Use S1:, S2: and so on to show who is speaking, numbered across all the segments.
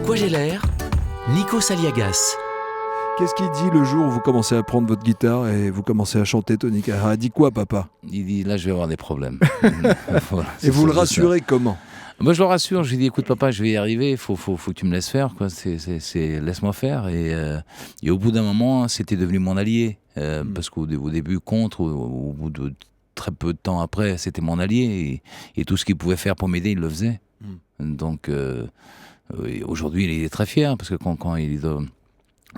S1: quoi j'ai l'air ? Nikos Aliagas.
S2: Qu'est-ce qu'il dit le jour où vous commencez à prendre votre guitare et vous commencez à chanter Tony Carrera ? Il dit quoi, papa ?
S3: Il dit là je vais avoir des problèmes. Voilà,
S2: Et vous le rassurez comment ?
S3: Moi je le rassure, je lui dis écoute papa, je vais y arriver, il faut que tu me laisses faire, quoi. Laisse-moi faire. Et au bout d'un moment, c'était devenu mon allié. Parce qu'au début, contre, au bout de très peu de temps après, c'était mon allié. Et tout ce qu'il pouvait faire pour m'aider, il le faisait. Donc aujourd'hui, il est très fier, parce que quand il est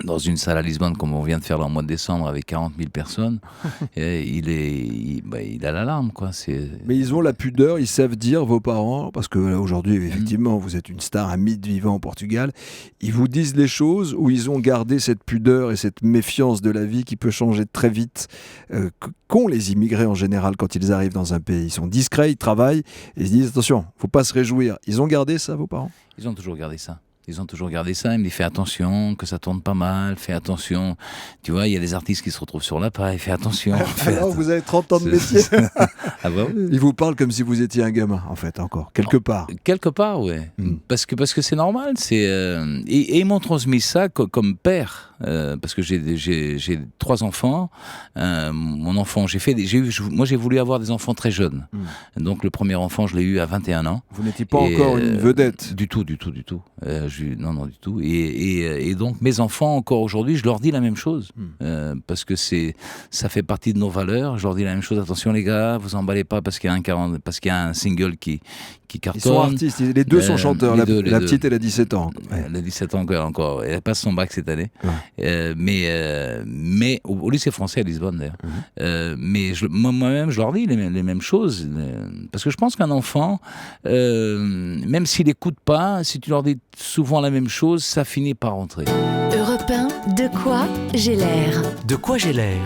S3: dans une salle à Lisbonne, comme on vient de faire là, en mois de décembre, avec 40 000 personnes, il a l'alarme, quoi.
S2: Mais ils ont la pudeur, ils savent dire, vos parents, parce que là, aujourd'hui, effectivement, vous êtes une star, un mythe vivant au Portugal, ils vous disent les choses où ils ont gardé cette pudeur et cette méfiance de la vie qui peut changer très vite, qu'ont les immigrés en général quand ils arrivent dans un pays. Ils sont discrets, ils travaillent, et ils se disent, attention, faut pas se réjouir. Ils ont gardé ça, vos parents ?
S3: Ils ont toujours gardé ça. Ils ont toujours gardé ça. Il me dit fais attention, que ça tourne pas mal, fais attention. Tu vois, il y a des artistes qui se retrouvent sur la paille, fais attention.
S2: Alors, vous avez 30 ans de métier.
S3: Ah bon ?
S2: Ils vous parlent comme si vous étiez un gamin, en fait, encore, quelque part.
S3: Quelque part, ouais. Parce que c'est normal. Et ils m'ont transmis ça comme père. Parce que j'ai 3 enfants. Mon enfant, moi j'ai voulu avoir des enfants très jeunes. Donc le premier enfant, je l'ai eu à 21 ans.
S2: Vous n'étiez pas encore une vedette.
S3: Du tout. Non, du tout. Et donc mes enfants, encore aujourd'hui, je leur dis la même chose. Parce que ça fait partie de nos valeurs. Je leur dis la même chose. Attention les gars, vous emballez pas parce qu'il y a un single qui cartonne.
S2: Ils sont artistes, les deux sont chanteurs. La petite, elle a 17 ans.
S3: Ouais. Elle a 17 ans encore. Elle passe son bac cette année. Ouais. Mais au lycée français à Lisbonne d'ailleurs. Mais moi-même, je leur dis les mêmes choses. Parce que je pense qu'un enfant, même s'il n'écoute pas, si tu leur dis souvent la même chose, ça finit par rentrer.
S4: Europe 1, de quoi j'ai l'air ?
S1: De quoi j'ai l'air ?